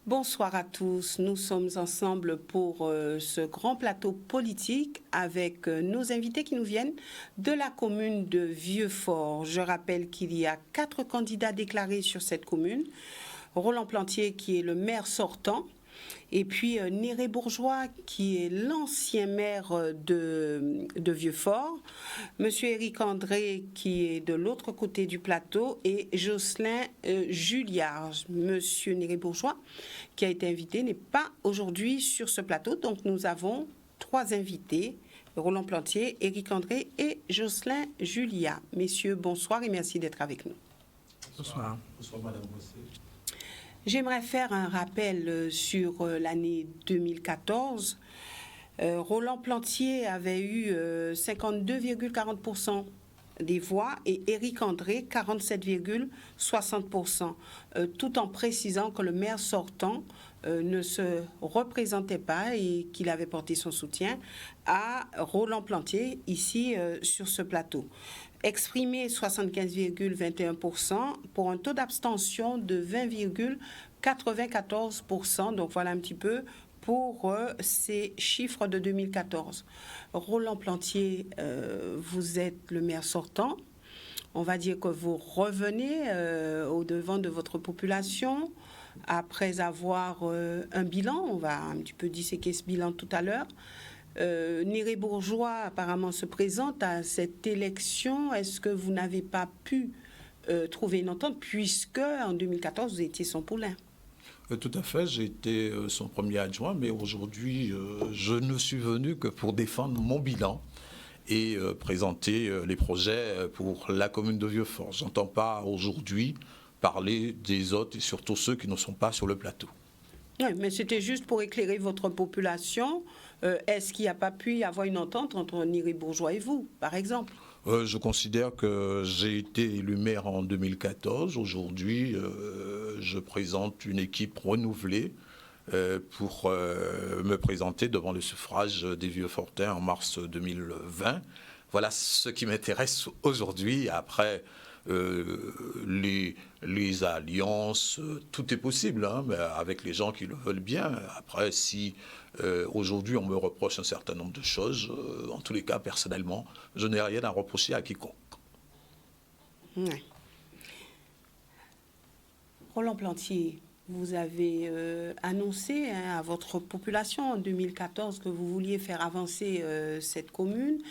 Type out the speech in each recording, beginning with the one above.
Bonsoir à tous. Nous sommes ensemble pour ce grand plateau politique avec nos invités qui nous viennent de la commune de Vieux-Fort. Je rappelle qu'il y a 4 candidats déclarés sur cette commune. Roland Plantier qui est le maire sortant. Et puis Néré Bourgeois, qui est l'ancien maire de Vieux-Fort, Monsieur Éric André, qui est de l'autre côté du plateau, et Jocelyn Julliard. Monsieur Néré Bourgeois, qui a été invité, n'est pas aujourd'hui sur ce plateau. Donc nous avons 3 invités, Roland Plantier, Éric André et Jocelyn Julliard. Messieurs, bonsoir et merci d'être avec nous. Bonsoir. Bonsoir, Madame Bossé. J'aimerais faire un rappel sur l'année 2014. Roland Plantier avait eu 52,40% des voix et Éric André 47,60%, tout en précisant que le maire sortant ne se représentait pas et qu'il avait porté son soutien à Roland Plantier ici sur ce plateau. Exprimé 75,21% pour un taux d'abstention de 20,94%. Donc voilà un petit peu pour ces chiffres de 2014. Roland Plantier, vous êtes le maire sortant. On va dire que vous revenez au-devant de votre population après avoir un bilan. On va un petit peu disséquer ce bilan tout à l'heure. Néré Bourgeois apparemment se présente à cette élection. Est-ce que vous n'avez pas pu trouver une entente puisque en 2014 vous étiez son poulain? Tout à fait, j'ai été son premier adjoint, mais aujourd'hui je ne suis venu que pour défendre mon bilan et présenter les projets pour la commune de Vieux-Fort. Je n'entends pas aujourd'hui parler des autres et surtout ceux qui ne sont pas sur le plateau. Oui, mais c'était juste pour éclairer votre population. Est-ce qu'il n'y a pas pu y avoir une entente entre Néré Bourgeois et vous, par exemple? Je considère que j'ai été élu maire en 2014. Aujourd'hui, je présente une équipe renouvelée pour me présenter devant le suffrage des Vieux-Fortains en mars 2020. Voilà ce qui m'intéresse aujourd'hui. Après, les alliances, tout est possible, hein, mais avec les gens qui le veulent bien. Après, si aujourd'hui on me reproche un certain nombre de choses, en tous les cas, personnellement, je n'ai rien à reprocher à quiconque. Ouais. Roland Plantier, vous avez annoncé à votre population en 2014 que vous vouliez faire avancer cette commune.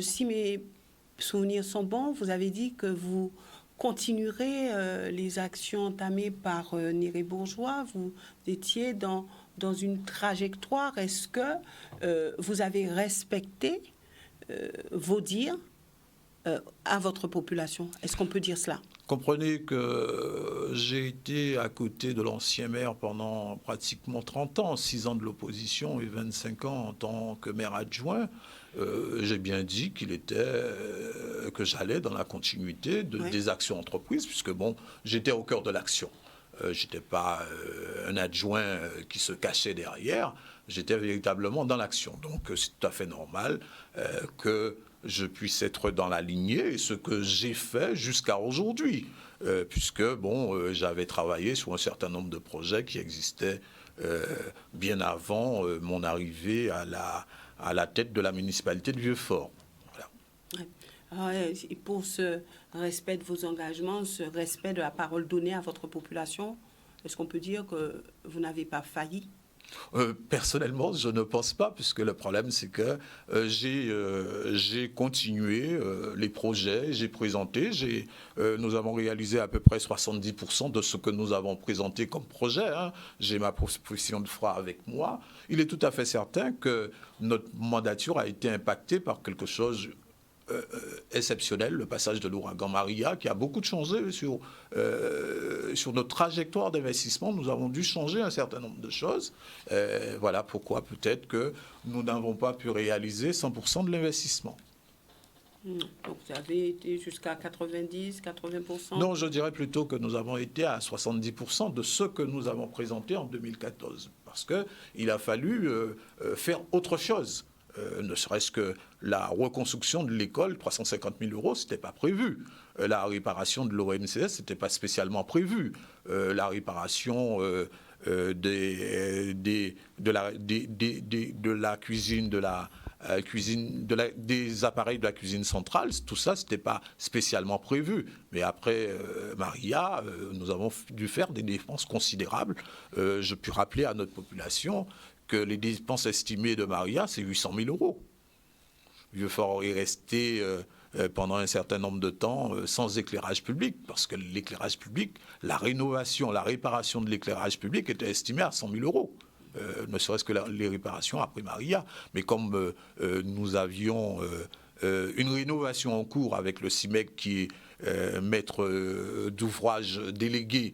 Si mes souvenirs sont bons, vous avez dit que vous continuerez les actions entamées par Néré Bourgeois. Vous étiez dans une trajectoire. Est-ce que vous avez respecté vos dires à votre population? Est-ce qu'on peut dire cela? Comprenez que j'ai été à côté de l'ancien maire pendant pratiquement 30 ans, 6 ans de l'opposition et 25 ans en tant que maire adjoint. J'ai bien dit que j'allais dans la continuité des actions entreprises, puisque bon, j'étais au cœur de l'action. Je n'étais pas un adjoint qui se cachait derrière, j'étais véritablement dans l'action. Donc c'est tout à fait normal que je puisse être dans la lignée, et ce que j'ai fait jusqu'à aujourd'hui, puisque bon, j'avais travaillé sur un certain nombre de projets qui existaient bien avant mon arrivée à la tête de la municipalité de Vieux-Fort. Voilà. Alors, pour ce respect de vos engagements, ce respect de la parole donnée à votre population, est-ce qu'on peut dire que vous n'avez pas failli? Personnellement, je ne pense pas, puisque le problème, c'est que j'ai continué les projets, j'ai présenté, nous avons réalisé à peu près 70% de ce que nous avons présenté comme projet. Hein. J'ai ma proposition de foi avec moi. Il est tout à fait certain que notre mandature a été impactée par quelque chose exceptionnel, le passage de l'ouragan Maria, qui a beaucoup changé sur notre trajectoire d'investissement. Nous avons dû changer un certain nombre de choses. Voilà pourquoi peut-être que nous n'avons pas pu réaliser 100% de l'investissement. Donc vous avez été jusqu'à 90, 80%? Non, je dirais plutôt que nous avons été à 70% de ce que nous avons présenté en 2014. Parce qu'il a fallu faire autre chose. Ne serait-ce que la reconstruction de l'école, 350 000 euros, ce n'était pas prévu. La réparation de l'ONCS, ce n'était pas spécialement prévu. La réparation de la cuisine, des appareils de la cuisine centrale, tout ça, ce n'était pas spécialement prévu. Mais après Maria, nous avons dû faire des dépenses considérables. Je puis rappeler à notre population que les dépenses estimées de Maria, c'est 800 000 euros. Vieux-Fort est resté pendant un certain nombre de temps sans éclairage public, parce que l'éclairage public, la rénovation, la réparation de l'éclairage public était estimée à 100 000 euros. Ne serait-ce que les réparations après Maria. Mais comme nous avions une rénovation en cours avec le CIMEC qui est maître d'ouvrage délégué,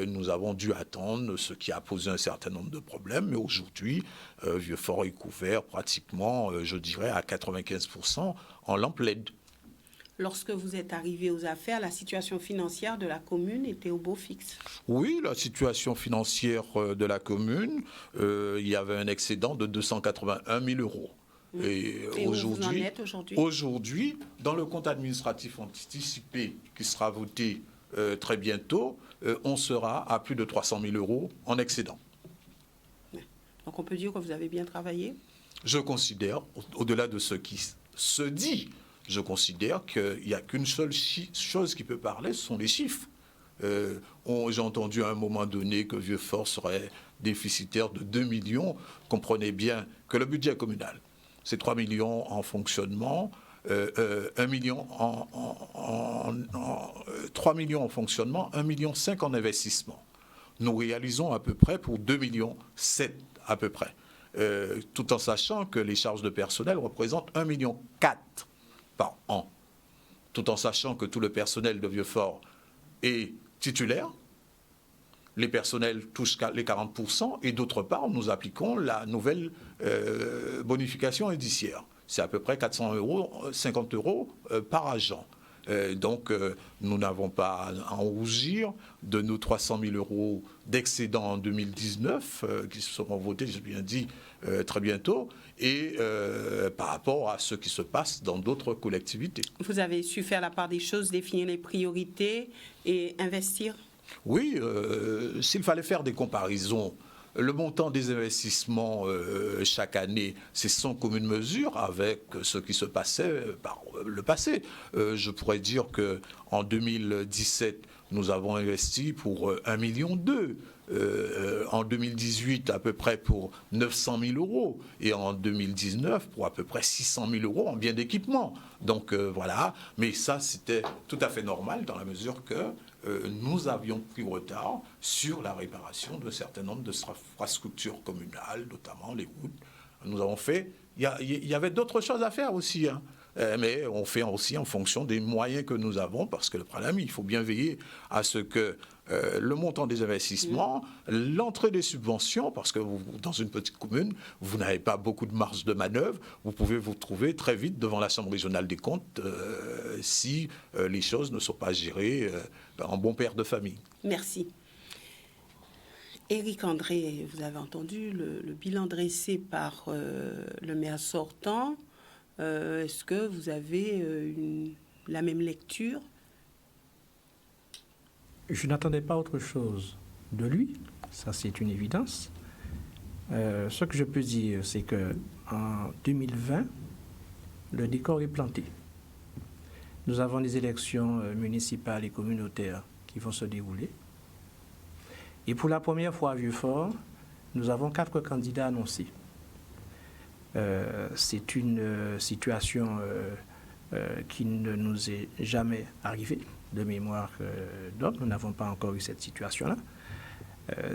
nous avons dû attendre, ce qui a posé un certain nombre de problèmes. Mais aujourd'hui, Vieux-Fort est couvert pratiquement, je dirais, à 95% en lampes LED. Lorsque vous êtes arrivé aux affaires, la situation financière de la commune était au beau fixe. Oui, la situation financière de la commune, il y avait un excédent de 281 000 euros. Et aujourd'hui, où vous en êtes aujourd'hui ? Aujourd'hui, dans le compte administratif anticipé qui sera voté très bientôt, on sera à plus de 300 000 euros en excédent. Donc on peut dire que vous avez bien travaillé ? Je considère, au-delà de ce qui se dit, je considère qu'il n'y a qu'une seule chose qui peut parler, ce sont les chiffres. J'ai entendu à un moment donné que Vieux-Fort serait déficitaire de 2 millions. Comprenez bien que le budget communal, c'est 3 millions en fonctionnement, 1 million 3 millions en fonctionnement, 1,5 million en investissement. Nous réalisons à peu près pour 2,7 millions à peu près. Tout en sachant que les charges de personnel représentent 1,4 million par an. Tout en sachant que tout le personnel de Vieux-Fort est titulaire, les personnels touchent les 40%, et d'autre part, nous appliquons la nouvelle bonification indiciaire. C'est à peu près 450 euros par agent. Donc, nous n'avons pas à en rougir de nos 300 000 euros d'excédent en 2019, qui seront votés, j'ai bien dit, très bientôt, et par rapport à ce qui se passe dans d'autres collectivités. Vous avez su faire la part des choses, définir les priorités et investir ? Oui, s'il fallait faire des comparaisons, le montant des investissements chaque année, c'est sans commune mesure avec ce qui se passait par le passé. Je pourrais dire qu'en 2017, nous avons investi pour 1,2 million. En 2018, à peu près pour 900 000 euros. Et en 2019, pour à peu près 600 000 euros en biens d'équipement. Donc voilà. Mais ça, c'était tout à fait normal dans la mesure que nous avions pris retard sur la réparation d'un certain nombre d'infrastructures communales, notamment les routes. Nous avons fait... Il y avait d'autres choses à faire aussi, hein. Mais on fait aussi en fonction des moyens que nous avons, parce que le problème, il faut bien veiller à ce que le montant des investissements, l'entrée des subventions, parce que dans une petite commune, vous n'avez pas beaucoup de marge de manœuvre, vous pouvez vous trouver très vite devant la Chambre régionale des comptes si les choses ne sont pas gérées en bon père de famille. Merci. Éric André, vous avez entendu le bilan dressé par le maire sortant. Est-ce que vous avez la même lecture ? Je n'attendais pas autre chose de lui, ça c'est une évidence. Ce que je peux dire, c'est qu'en 2020, le décor est planté. Nous avons des élections municipales et communautaires qui vont se dérouler. Et pour la première fois à Vieux-Fort, nous avons 4 candidats annoncés. C'est une situation qui ne nous est jamais arrivée de mémoire d'homme. Nous n'avons pas encore eu cette situation-là.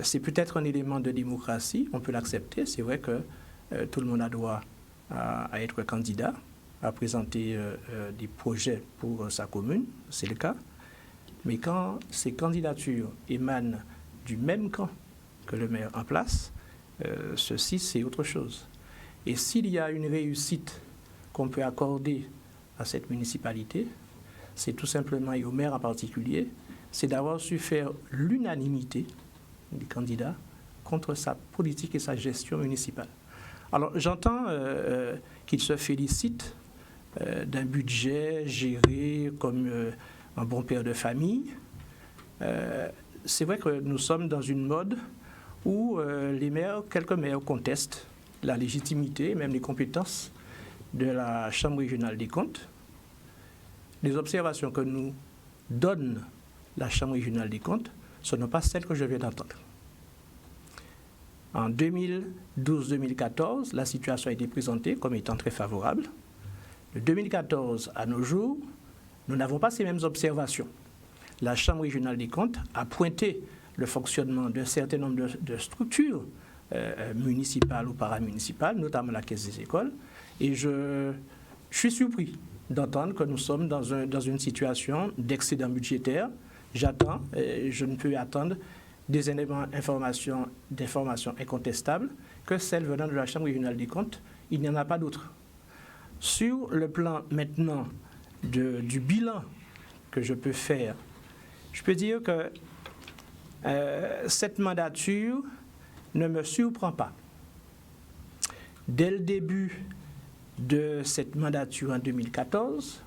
C'est peut-être un élément de démocratie, on peut l'accepter. C'est vrai que tout le monde a droit à être candidat, à présenter des projets pour sa commune, c'est le cas. Mais quand ces candidatures émanent du même camp que le maire en place, ceci c'est autre chose. Et s'il y a une réussite qu'on peut accorder à cette municipalité, c'est tout simplement, et au maire en particulier, c'est d'avoir su faire l'unanimité des candidats contre sa politique et sa gestion municipale. Alors, j'entends qu'il se félicite d'un budget géré comme un bon père de famille. C'est vrai que nous sommes dans une mode où quelques maires contestent la légitimité et même les compétences de la Chambre régionale des comptes. Les observations que nous donne la Chambre régionale des comptes, ce n'est pas celles que je viens d'entendre. En 2012-2014, la situation a été présentée comme étant très favorable. De 2014 à nos jours, nous n'avons pas ces mêmes observations. La Chambre régionale des comptes a pointé le fonctionnement d'un certain nombre de structures municipales ou paramunicipales, notamment la Caisse des écoles, et je suis surpris d'entendre que nous sommes dans une situation d'excédent budgétaire. J'attends, je ne peux attendre des éléments d'information incontestables que celles venant de la Chambre régionale des comptes. Il n'y en a pas d'autres. Sur le plan maintenant du bilan que je peux faire, je peux dire que cette mandature ne me surprend pas. Dès le début de cette mandature en 2014,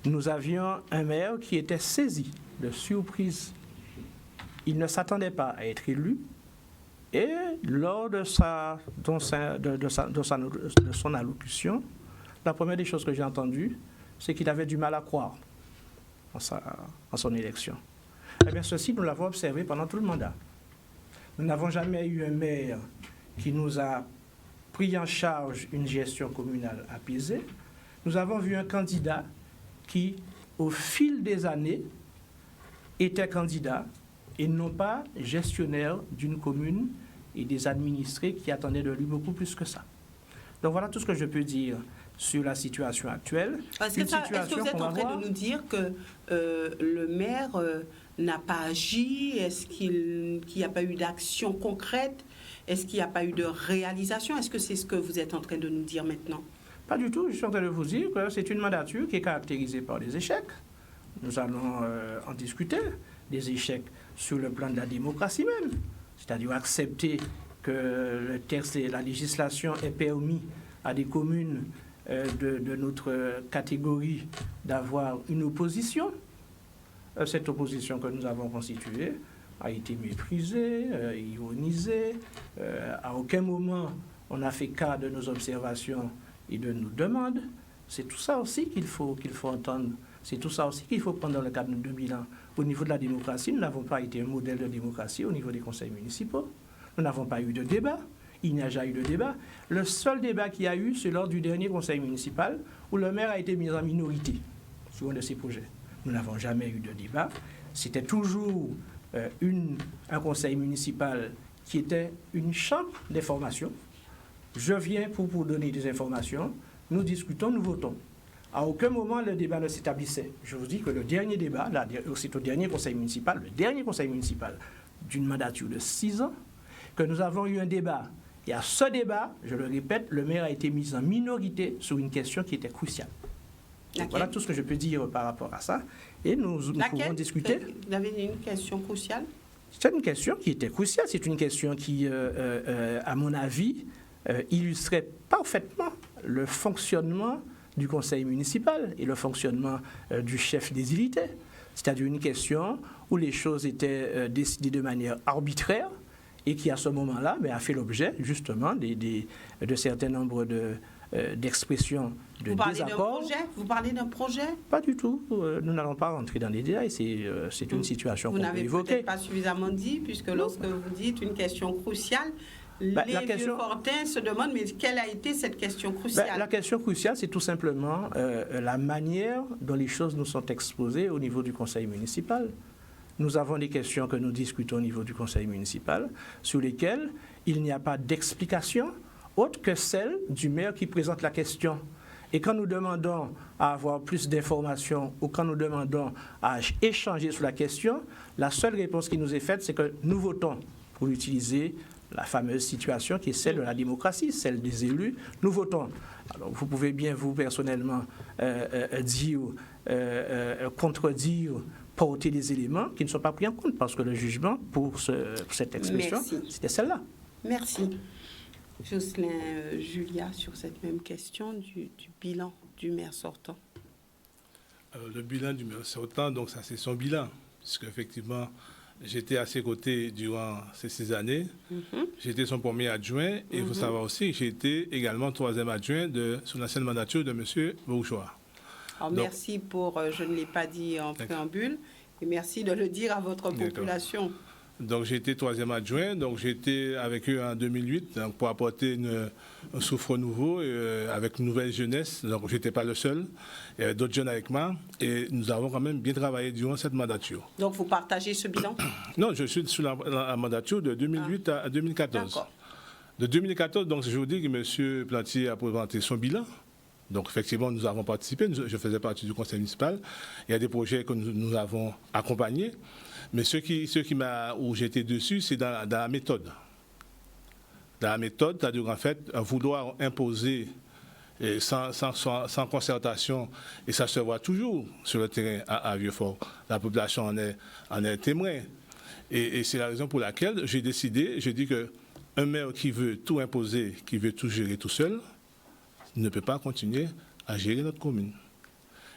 nous avions un maire qui était saisi de surprise. Il ne s'attendait pas à être élu et lors de son allocution, la première des choses que j'ai entendues, c'est qu'il avait du mal à croire en son élection. Eh bien, ceci, nous l'avons observé pendant tout le mandat. Nous n'avons jamais eu un maire qui nous a pris en charge une gestion communale apaisée. Nous avons vu un candidat qui, au fil des années, était candidat et non pas gestionnaire d'une commune et des administrés qui attendaient de lui beaucoup plus que ça. Donc voilà tout ce que je peux dire sur la situation actuelle. Est-ce que vous êtes en train de nous dire que le maire n'a pas agi? Est-ce qu'il n'y a pas eu d'action concrète? Est-ce qu'il n'y a pas eu de réalisation? Est-ce que c'est ce que vous êtes en train de nous dire maintenant? Pas du tout. Je suis en train de vous dire que c'est une mandature qui est caractérisée par des échecs. Nous allons en discuter. Des échecs sur le plan de la démocratie même. C'est-à-dire accepter que le texte et la législation aient permis à des communes de notre catégorie d'avoir une opposition. Cette opposition que nous avons constituée a été méprisée, ironisée. À aucun moment on n'a fait cas de nos observations et de nos demandes. C'est tout ça aussi qu'il faut entendre. C'est tout ça aussi qu'il faut prendre dans le cadre de bilan. Au niveau de la démocratie, nous n'avons pas été un modèle de démocratie au niveau des conseils municipaux. Nous n'avons pas eu de débat. Il n'y a jamais eu de débat. Le seul débat qu'il y a eu, c'est lors du dernier conseil municipal où le maire a été mis en minorité sur un de ses projets. Nous n'avons jamais eu de débat. C'était toujours un conseil municipal qui était une chambre d'information. Je viens pour vous donner des informations. Nous discutons, nous votons. À aucun moment, le débat ne s'établissait. Je vous dis que le dernier débat, c'est au dernier conseil municipal d'une mandature de 6 ans, que nous avons eu un débat. Et à ce débat, je le répète, le maire a été mis en minorité sur une question qui était cruciale. Donc, voilà tout ce que je peux dire par rapport à ça. Et nous pouvons discuter. Vous avez une question cruciale? C'est une question qui était cruciale. C'est une question qui, à mon avis, illustrait parfaitement le fonctionnement du conseil municipal et le fonctionnement du chef des unités. C'est-à-dire une question où les choses étaient décidées de manière arbitraire et qui, à ce moment-là, a fait l'objet, justement, de certains nombres d'expressions de désaccord. Vous parlez d'un projet? Pas du tout. Nous n'allons pas rentrer dans les détails. C'est une situation qu'on peut évoquer. Vous n'avez peut-être pas suffisamment dit, puisque lorsque vous dites une question cruciale, les Vieux-Fortins se demandent, mais quelle a été cette question cruciale? La question cruciale, c'est tout simplement la manière dont les choses nous sont exposées au niveau du conseil municipal. Nous avons des questions que nous discutons au niveau du conseil municipal, sur lesquelles il n'y a pas d'explication autre que celle du maire qui présente la question. Et quand nous demandons à avoir plus d'informations ou quand nous demandons à échanger sur la question, la seule réponse qui nous est faite, c'est que nous votons pour utiliser la fameuse situation qui est celle de la démocratie, celle des élus. Nous votons. Alors, vous pouvez bien, vous, personnellement, dire, contredire, porter des éléments qui ne sont pas pris en compte, parce que le jugement pour cette expression, c'était celle-là. Merci. Jocelyn Julia, sur cette même question du bilan du maire sortant. Alors, le bilan du maire sortant, donc ça c'est son bilan, puisque effectivement j'étais à ses côtés durant ces 6 années. J'étais son premier adjoint et il faut savoir aussi que j'ai été également 3e adjoint sous l'ancienne mandature de M. Bourgeois. Alors, merci pour, je ne l'ai pas dit en préambule, et merci de le dire à votre population. Donc j'ai été 3e adjoint, donc j'ai été avec eux en 2008 donc, pour apporter un souffle nouveau avec une nouvelle jeunesse. Donc je n'étais pas le seul, il y avait d'autres jeunes avec moi et nous avons quand même bien travaillé durant cette mandature. Donc vous partagez ce bilan? Non, je suis sous la mandature de 2008 à 2014. D'accord. De 2014, donc je vous dis que M. Plantier a présenté son bilan. Donc effectivement, nous avons participé, je faisais partie du conseil municipal. Il y a des projets que nous avons accompagnés. Mais où j'étais dessus, c'est dans la méthode. Dans la méthode, c'est-à-dire en fait, vouloir imposer sans concertation, et ça se voit toujours sur le terrain à Vieux-Fort. La population en est témoin. Et c'est la raison pour laquelle j'ai décidé, j'ai dit qu'un maire qui veut tout imposer, qui veut tout gérer tout seul, ne peut pas continuer à gérer notre commune.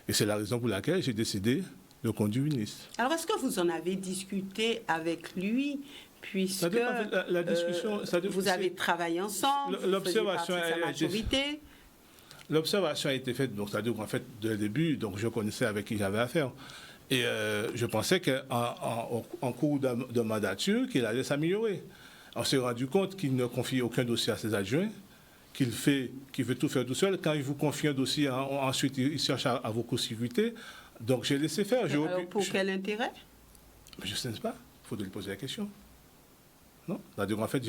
Et c'est la raison pour laquelle j'ai décidé de conduire une liste. Alors, est-ce que vous en avez discuté avec lui, puisque la discussion, vous avez travaillé ensemble, l'observation vous faisiez partie de sa majorité? L'observation a été faite, donc c'est-à-dire qu'en fait, dès le début, donc je connaissais avec qui j'avais affaire. Et je pensais qu'en cours de mandature, qu'il allait s'améliorer. On s'est rendu compte qu'il ne confie aucun dossier à ses adjoints, qu'il veut tout faire tout seul. Quand il vous confie un dossier, ensuite il cherche à vous court-circuiter. Donc j'ai laissé faire. Alors, pour quel intérêt? Je ne sais pas. Il faut lui poser la question. Non. C'est-à-dire, en fait,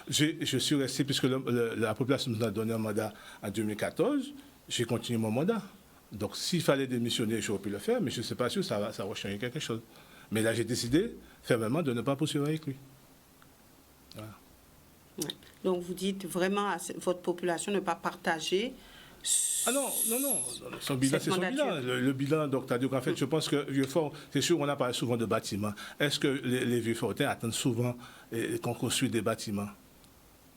je suis resté, puisque la population nous a donné un mandat en 2014, j'ai continué mon mandat. Donc s'il fallait démissionner, j'aurais pu le faire, mais je ne sais pas si ça va changer quelque chose. Mais là, j'ai décidé fermement de ne pas poursuivre avec lui. Voilà. Ouais. Donc vous dites vraiment à votre population ne pas partager. Ah non. Son bilan, c'est son bilan. Le bilan, donc, c'est-à-dire qu'en fait, je pense que Vieux-Fort, c'est sûr, on a parlé souvent de bâtiments. Est-ce que les Vieux-Fortains attendent souvent qu'on construise des bâtiments?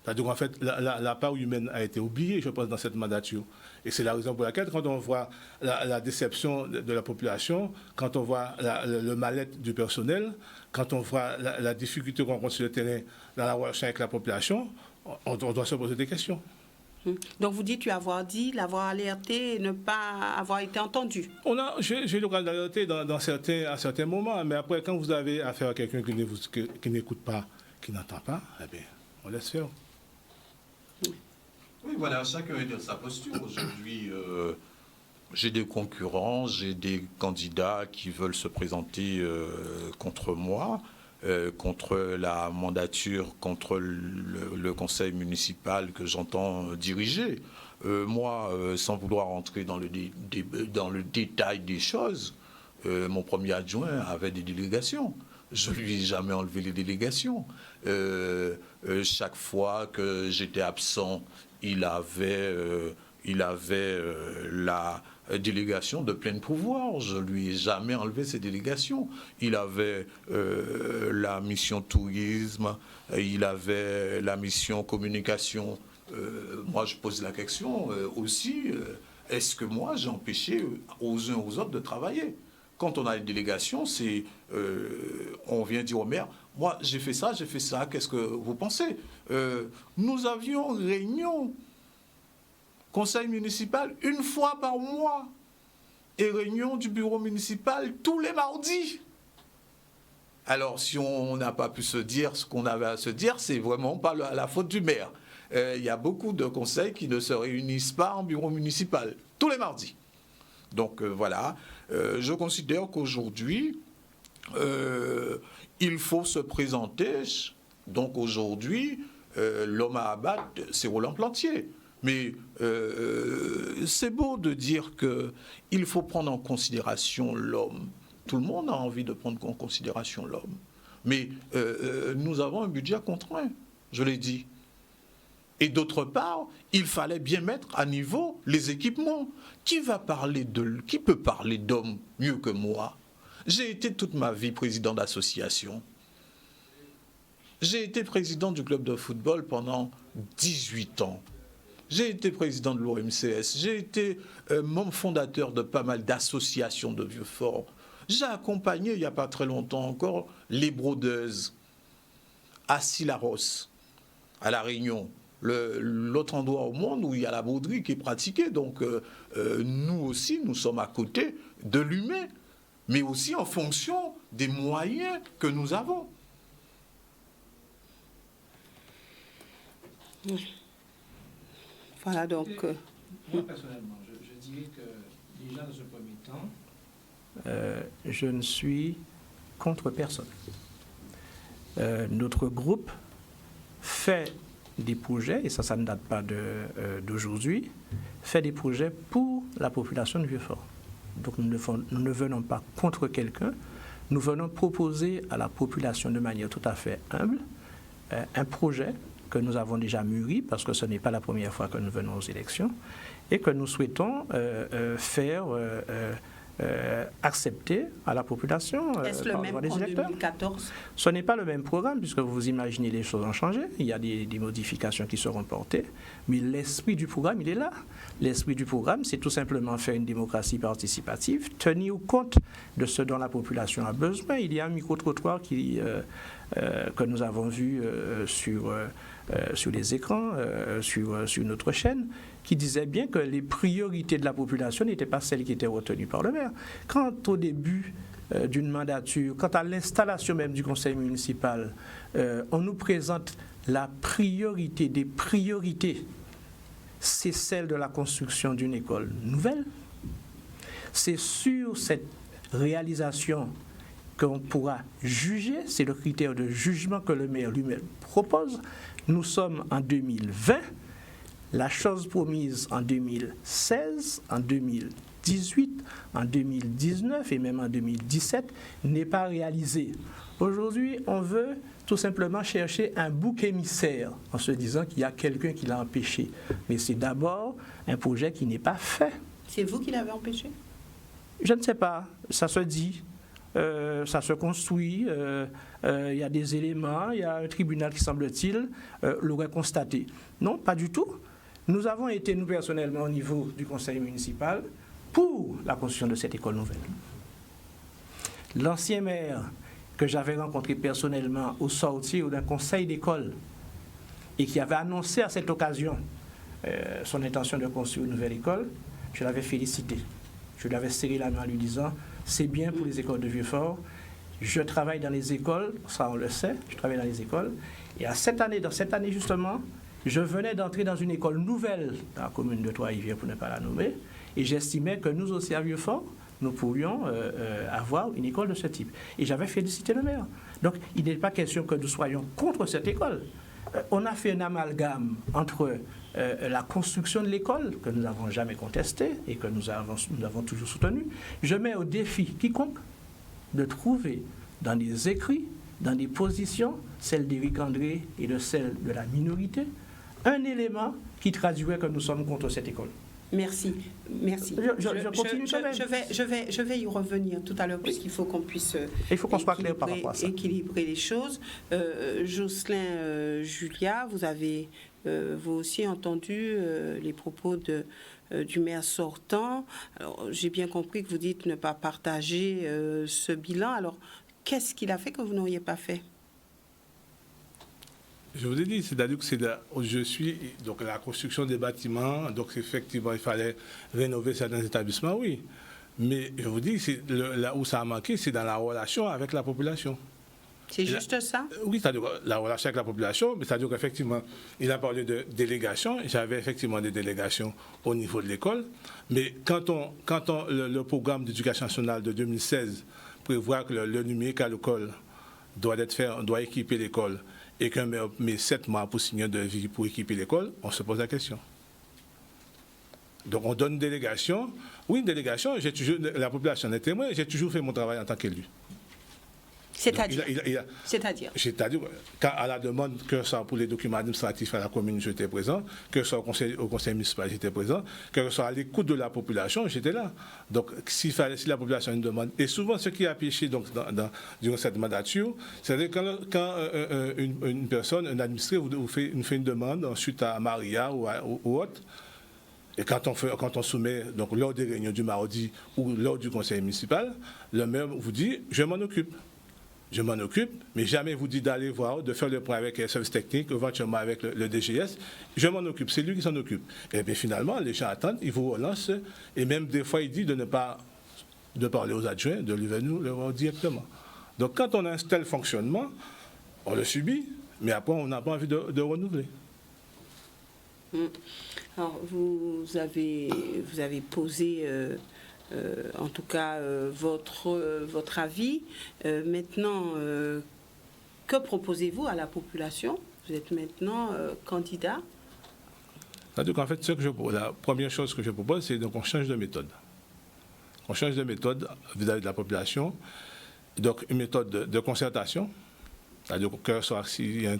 C'est-à-dire qu'en fait, la part humaine a été oubliée, je pense, dans cette mandature. Et c'est la raison pour laquelle, quand on voit la déception de la population, quand on voit le mal-être du personnel, quand on voit la difficulté qu'on rencontre sur le terrain dans la relation avec la population, on doit se poser des questions. Donc vous dites l'avoir alerté et ne pas avoir été entendu. J'ai eu l'occasion d'alerter à certains moments, mais après, quand vous avez affaire à quelqu'un qui n'écoute pas, qui n'entend pas, eh bien, on laisse faire. Oui, voilà, chacun est dans sa posture. Aujourd'hui, j'ai des concurrents, j'ai des candidats qui veulent se présenter contre moi. Contre la mandature, contre le conseil municipal que j'entends diriger. Moi, sans vouloir entrer dans le détail des choses, mon premier adjoint avait des délégations. Je ne lui ai jamais enlevé les délégations. Chaque fois que j'étais absent, il avait la délégation de plein pouvoir. Je ne lui ai jamais enlevé ses délégations. Il avait la mission tourisme, il avait la mission communication. Moi, je pose la question aussi, est-ce que moi, j'ai empêché aux uns aux autres de travailler? Quand on a une délégation, on vient dire au maire, moi, j'ai fait ça, qu'est-ce que vous pensez? Nous avions réunion conseil municipal une fois par mois et réunion du bureau municipal tous les mardis. Alors, si on n'a pas pu se dire ce qu'on avait à se dire, c'est vraiment pas la faute du maire. Il y a beaucoup de conseils qui ne se réunissent pas en bureau municipal, tous les mardis. Donc voilà, je considère qu'aujourd'hui, il faut se présenter. Donc aujourd'hui, l'homme à abattre, c'est Roland Plantier. Mais c'est beau de dire qu'il faut prendre en considération l'homme. Tout le monde a envie de prendre en considération l'homme. Mais nous avons un budget contraint, je l'ai dit. Et d'autre part, il fallait bien mettre à niveau les équipements. Qui peut parler d'homme mieux que moi? J'ai été toute ma vie président d'association. J'ai été président du club de football pendant 18 ans. J'ai été président de l'OMCS. J'ai été membre fondateur de pas mal d'associations de Vieux-Fort. J'ai accompagné, il n'y a pas très longtemps encore, les brodeuses à Silaros, à La Réunion, l'autre endroit au monde où il y a la broderie qui est pratiquée. Donc nous aussi, nous sommes à côté de l'humain, mais aussi en fonction des moyens que nous avons. Voilà donc. Moi, personnellement, je dirais que déjà dans ce premier temps, je ne suis contre personne. Notre groupe fait des projets, et ça ne date pas d'aujourd'hui, fait des projets pour la population de Vieux-Fort. Donc nous ne venons pas contre quelqu'un, nous venons proposer à la population de manière tout à fait humble un projet que nous avons déjà mûri, parce que ce n'est pas la première fois que nous venons aux élections, et que nous souhaitons faire accepter à la population. Est-ce le même qu'en 2014 ? Ce n'est pas le même programme, puisque vous imaginez les choses ont changé. Il y a des modifications qui seront portées, mais l'esprit du programme, il est là. L'esprit du programme, c'est tout simplement faire une démocratie participative, tenir compte de ce dont la population a besoin. Il y a un micro-trottoir que nous avons vu sur les écrans, sur notre chaîne, qui disait bien que les priorités de la population n'étaient pas celles qui étaient retenues par le maire. Quand au début d'une mandature, quant à l'installation même du conseil municipal, on nous présente la priorité des priorités, c'est celle de la construction d'une école nouvelle. C'est sur cette réalisation qu'on pourra juger, c'est le critère de jugement que le maire lui-même propose. Nous sommes en 2020, la chose promise en 2016, en 2018, en 2019 et même en 2017 n'est pas réalisée. Aujourd'hui, on veut tout simplement chercher un bouc émissaire en se disant qu'il y a quelqu'un qui l'a empêché. Mais c'est d'abord un projet qui n'est pas fait. C'est vous qui l'avez empêché ? Je ne sais pas, ça se dit. Ça se construit, il y a des éléments, il y a un tribunal qui, semble-t-il, l'aurait constaté. Non, pas du tout. Nous avons été, nous personnellement, au niveau du conseil municipal, pour la construction de cette école nouvelle. L'ancien maire que j'avais rencontré personnellement au sortir d'un conseil d'école et qui avait annoncé à cette occasion son intention de construire une nouvelle école, je l'avais félicité. Je lui avais serré la main en lui disant « C'est bien pour les écoles de Vieux-Fort. Je travaille dans les écoles, ça on le sait, je travaille dans les écoles. Et dans cette année justement, je venais d'entrer dans une école nouvelle dans la commune de Trois-Rivières, pour ne pas la nommer, et j'estimais que nous aussi à Vieux-Fort, nous pourrions avoir une école de ce type. Et j'avais félicité le maire. Donc il n'est pas question que nous soyons contre cette école. On a fait un amalgame entre la construction de l'école, que nous n'avons jamais contestée et que nous avons toujours soutenue. Je mets au défi quiconque de trouver dans des écrits, dans des positions, celle d'Éric André et de celle de la minorité, un élément qui traduirait que nous sommes contre cette école. Merci. Je continue quand même. Je vais y revenir tout à l'heure, puisqu'il faut qu'on puisse il faut qu'on soit clair par rapport à ça. Équilibrer les choses. Jocelyn Julia, vous avez vous aussi entendu les propos du maire sortant. Alors, j'ai bien compris que vous dites ne pas partager ce bilan. Alors, qu'est-ce qu'il a fait que vous n'auriez pas fait ? Je vous ai dit, c'est-à-dire que je suis donc la construction des bâtiments, donc effectivement il fallait rénover certains établissements, oui. Mais je vous dis, là où ça a manqué, c'est dans la relation avec la population. C'est juste ça ? Oui, c'est-à-dire la relation avec la population, mais c'est-à-dire qu'effectivement, il a parlé de délégation. J'avais effectivement des délégations au niveau de l'école. Mais quand le programme d'éducation nationale de 2016 prévoit que le numérique à l'école doit équiper l'école et qu'un maire met 7 mois pour signer un devis pour équiper l'école, on se pose la question. Donc on donne une délégation. Oui, une délégation, la population est témoin, j'ai toujours fait mon travail en tant qu'élu. C'est-à-dire C'est-à-dire, à la demande, que ce soit pour les documents administratifs à la commune, j'étais présent, que ce soit au conseil municipal, j'étais présent, que ce soit à l'écoute de la population, j'étais là. Donc, si la population a une demande, et souvent ce qui a péché donc, durant cette mandature, c'est quand une personne, un administré, vous fait une demande, ensuite à Maria ou autre, et quand on soumet, donc lors des réunions du mardi ou lors du conseil municipal, le maire vous dit, je m'en occupe. Je m'en occupe, mais jamais vous dit d'aller voir, de faire le point avec les services techniques, éventuellement avec le DGS. Je m'en occupe, c'est lui qui s'en occupe. Et bien finalement, les gens attendent, ils vous relancent, et même des fois, il dit de ne pas parler aux adjoints, de lui venir le voir directement. Donc quand on a un tel fonctionnement, on le subit, mais après, on n'a pas envie de renouveler. Alors, vous avez posé... en tout cas, votre avis. Maintenant, que proposez-vous à la population? Vous êtes maintenant candidat. C'est-à-dire qu'en fait, la première chose que je propose, c'est qu'on change de méthode. On change de méthode vis-à-vis de la population. Donc, une méthode de concertation, c'est-à-dire que soit s'il y a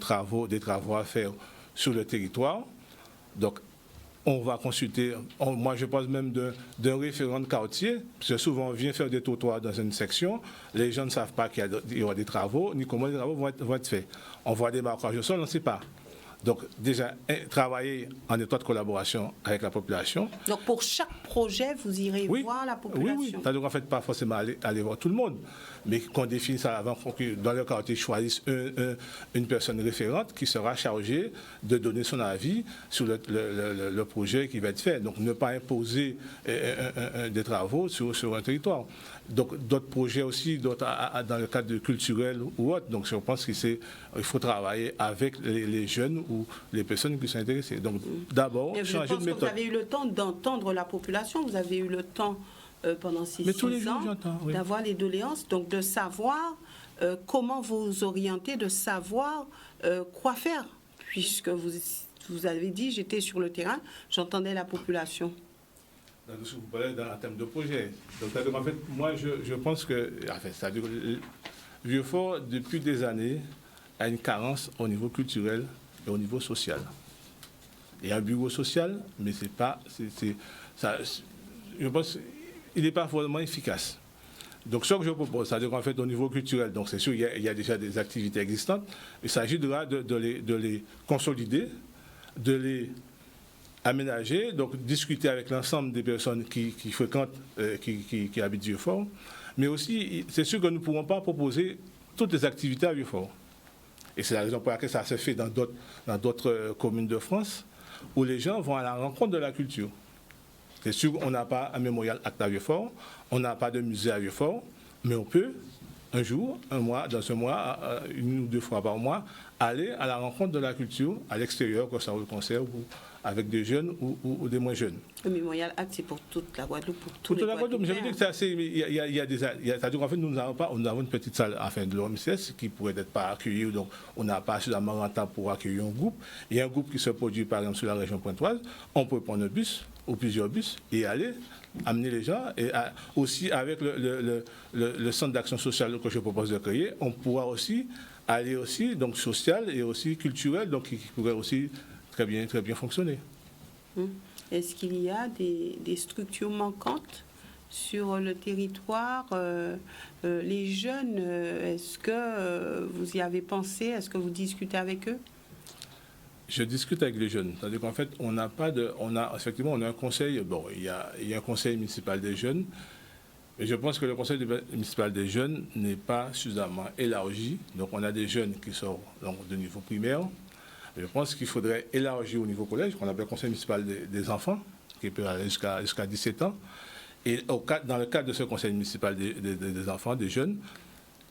des travaux à faire sur le territoire. Donc, on va consulter, moi je parle même d'un référent de quartier, parce que souvent on vient faire des trottoirs dans une section, les gens ne savent pas qu'il y aura des travaux, ni comment les travaux vont être faits. On voit des marquages au sol, on ne sait pas. Donc déjà, travailler en étroite collaboration avec la population. Donc pour chaque projet, vous irez voir la population? Oui. C'est-à-dire qu'en fait, pas forcément aller voir tout le monde, mais qu'on définisse ça avant, que dans le quartier, choisissent une personne référente qui sera chargée de donner son avis sur le projet qui va être fait. Donc ne pas imposer des travaux sur un territoire. Donc d'autres projets aussi, dans le cadre culturel ou autre. Donc je pense qu'il faut travailler avec les jeunes ou les personnes qui sont intéressées. Donc d'abord, changer de méthode. Vous avez eu le temps d'entendre la population, vous avez eu le temps pendant 6 ans d'avoir les doléances, donc de savoir comment vous orienter, de savoir quoi faire, puisque vous avez dit, j'étais sur le terrain, j'entendais la population. Vous parlez en termes de projet. Donc, en fait, moi, je pense que Vieux-Fort, depuis des années, a une carence au niveau culturel et au niveau social. Il y a un bureau social, mais c'est pas, je pense, il n'est pas vraiment efficace. Donc, ce que je propose, c'est-à-dire qu'en fait, au niveau culturel, donc c'est sûr, il y a déjà des activités existantes. Il s'agit de les consolider, de les aménager, donc discuter avec l'ensemble des personnes qui fréquentent, qui habitent Vieux-Fort. Mais aussi, c'est sûr que nous ne pourrons pas proposer toutes les activités à Vieux-Fort. Et c'est la raison pour laquelle ça se fait dans d'autres communes de France, où les gens vont à la rencontre de la culture. C'est sûr qu'on n'a pas un mémorial acte à Vieux-Fort, on n'a pas de musée à Vieux-Fort, mais on peut, un jour, un mois, dans ce mois, 1 ou 2 fois par mois, aller à la rencontre de la culture à l'extérieur, que ce soit au concert, ou avec des jeunes ou des moins jeunes. Le mémorial acte, c'est pour toute la Guadeloupe, pour tous les Guadeloupe. Je veux dire que c'est assez. C'est-à-dire qu'en fait, nous avons une petite salle de l'OMCS qui pourrait être pas accueillie, donc on n'a pas suffisamment de temps pour accueillir un groupe. Il y a un groupe qui se produit, par exemple, sur la région pointoise. On peut prendre un bus ou plusieurs bus et aller amener les gens. Et aussi, avec le centre d'action sociale que je propose de créer, on pourra aussi aller aussi, donc social et aussi culturel, donc qui pourrait aussi très bien fonctionner. Est-ce qu'il y a des structures manquantes sur le territoire? Les jeunes, est-ce que vous y avez pensé? Est-ce que vous discutez avec eux? Je discute avec les jeunes. C'est-à-dire qu'en fait, effectivement, on a un conseil. Bon, il y a un conseil municipal des jeunes. Mais je pense que le conseil municipal des jeunes n'est pas suffisamment élargi. Donc, on a des jeunes qui sont de niveau primaire. Je pense qu'il faudrait élargir au niveau collège, qu'on appelle le conseil municipal des enfants, qui peut aller jusqu'à 17 ans. Et dans le cadre de ce conseil municipal des enfants, des jeunes,